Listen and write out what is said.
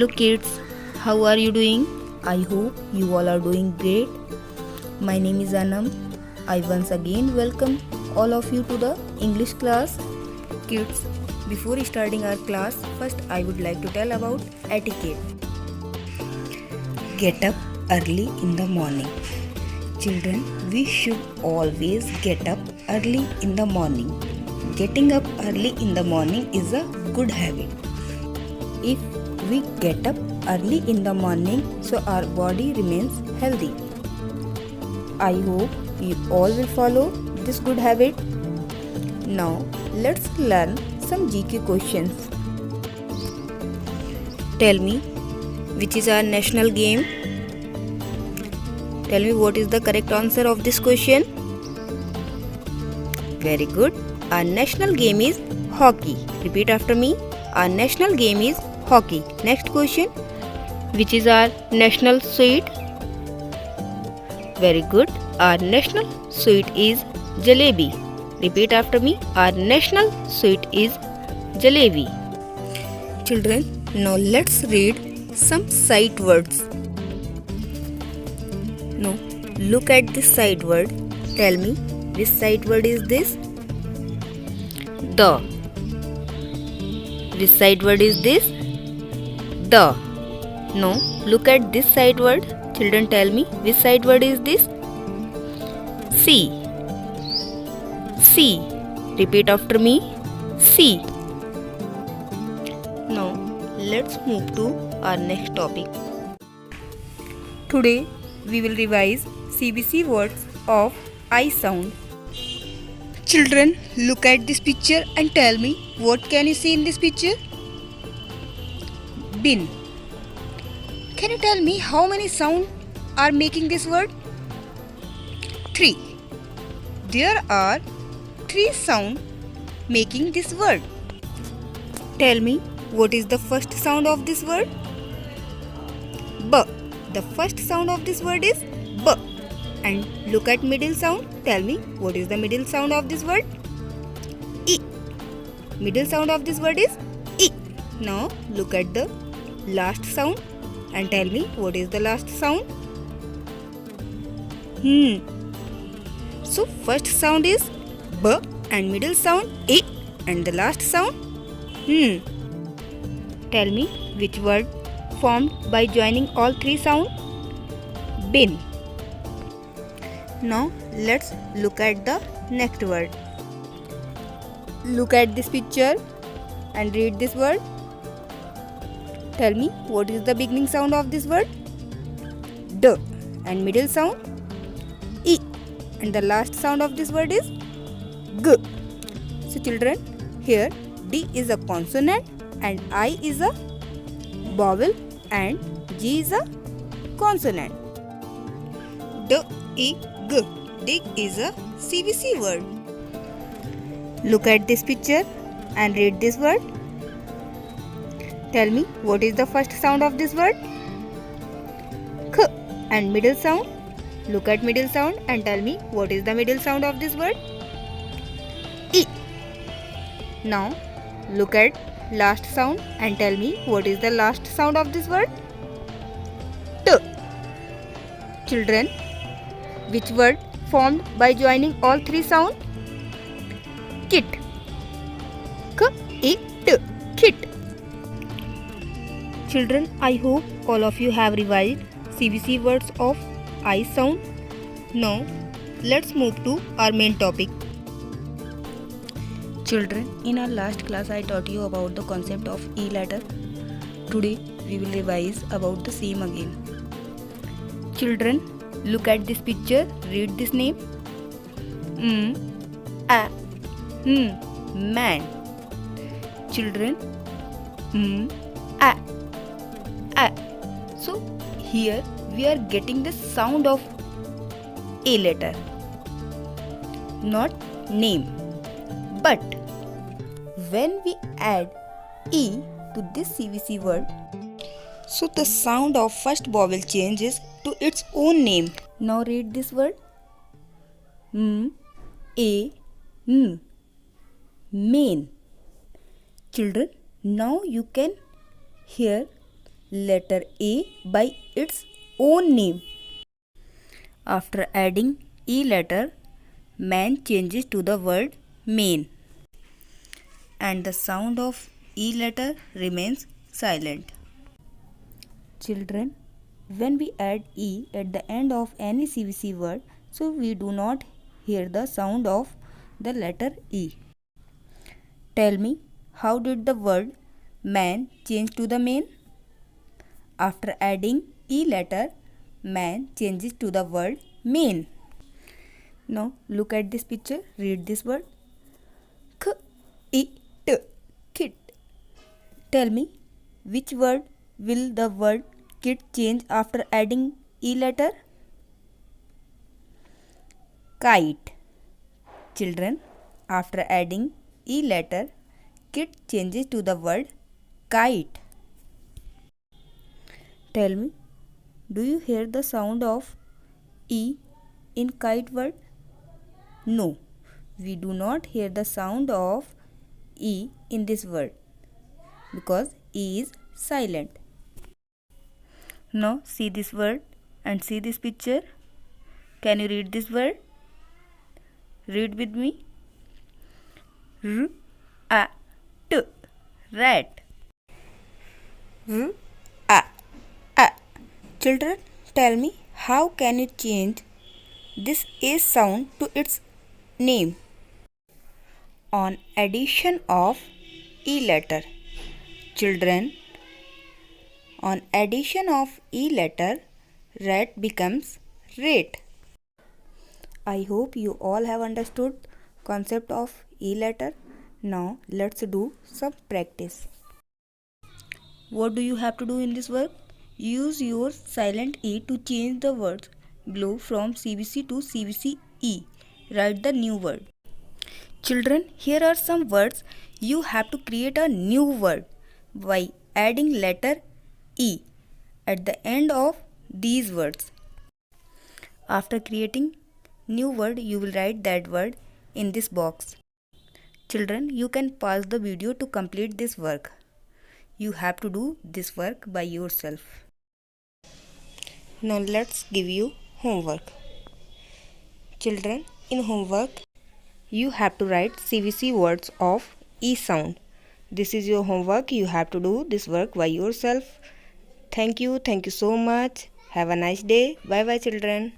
Hello kids, how are you doing? I hope you all are doing great. My name is Anam. I once again welcome all of you to the English class. Kids, before starting our class, first I would like to tell about etiquette. Get up early in the morning. Children, we should always get up early in the morning. Getting up early in the morning is a good habit. If we get up early in the morning, so our body remains healthy. I hope you all will follow this good habit. Now, let's learn some GK questions. Tell me, which is our national game? Tell me what is the correct answer of this question. Very good. Our national game is hockey. Repeat after me. Our national game is hockey. Next question. Which is our national sweet? Very good. Our national sweet is jalebi. Repeat after me. Our national sweet is jalebi. Children, now let's read some sight words. Now, look at this sight word. Tell me, which sight word is this? The. Which sight word is this? The. Now, look at this sight word. Children, tell me, which sight word is this? See. See. Repeat after me. See. Now, let's move to our next topic. Today, we will revise CBC words of I sound. Children, look at this picture and tell me what can you see in this picture? Bin. Can you tell me how many sounds are making this word? 3. There are 3 sounds making this word. Tell me what is the first sound of this word? B. The first sound of this word is B. And look at middle sound. Tell me what is the middle sound of this word? E. Middle sound of this word is E. Now look at the last sound and tell me what is the last sound? So first sound is B and middle sound E and the last sound Tell me which word formed by joining all 3 sounds? Bin. Now let's look at the next word. Look at this picture and read this word. Tell me what is the beginning sound of this word? D. And middle sound? E. And the last sound of this word is G. So children, here D is a consonant and I is a vowel and G is a consonant. D-E-G. Dig is a CBC word. Look at this picture and read this word. Tell me what is the first sound of this word? K. And middle sound? Look at middle sound and tell me what is the middle sound of this word? E. Now look at last sound and tell me what is the last sound of this word? T. Children, which word formed by joining all 3 sounds? Kit. K-I-T. Kit. Children, I hope all of you have revised CBC words of I sound. Now, let's move to our main topic. Children, in our last class I taught you about the concept of E letter. Today, we will revise about the same again. Children, look at this picture. Read this name. Man. Children, So here we are getting the sound of A letter, not name. But when we add E to this CBC word, so the sound of first vowel changes to its own name. Now read this word. Main. Children, now you can hear letter A by its own name. After adding E letter, man changes to the word main, and the sound of E letter remains silent. Children, when we add E at the end of any CVC word, so we do not hear the sound of the letter E. Tell me, how did the word man change to the main? After adding E letter, man changes to the word main. Now look at this picture, read this word. K-I-T, kit. Tell me, which word will the word kit change after adding E letter? Kite. Children, after adding E letter, kit changes to the word kite. Tell me, do you hear the sound of E in kite word? No, we do not hear the sound of E in this word because E is silent. Now see this word and see this picture. Can you read this word? Read with me. R-A-T, rat. R-A-A. Children, tell me, how can you change this A sound to its name? On addition of E letter. Children, on addition of E letter, rat becomes rate. I hope you all have understood concept of E letter. Now let's do some practice. What do you have to do in this work? Use your silent E to change the words below from CVC to CVC E. Write the new word. Children, here are some words. You have to create a new word by adding letter E at the end of these words. After creating new word, you will write that word in this box. Children, you can pause the video to complete this work. You have to do this work by yourself. Now let's give you homework. Children, in homework, you have to write CVC words of E sound. This is your homework. You have to do this work by yourself. Thank you so much. Have a nice day. Bye bye children.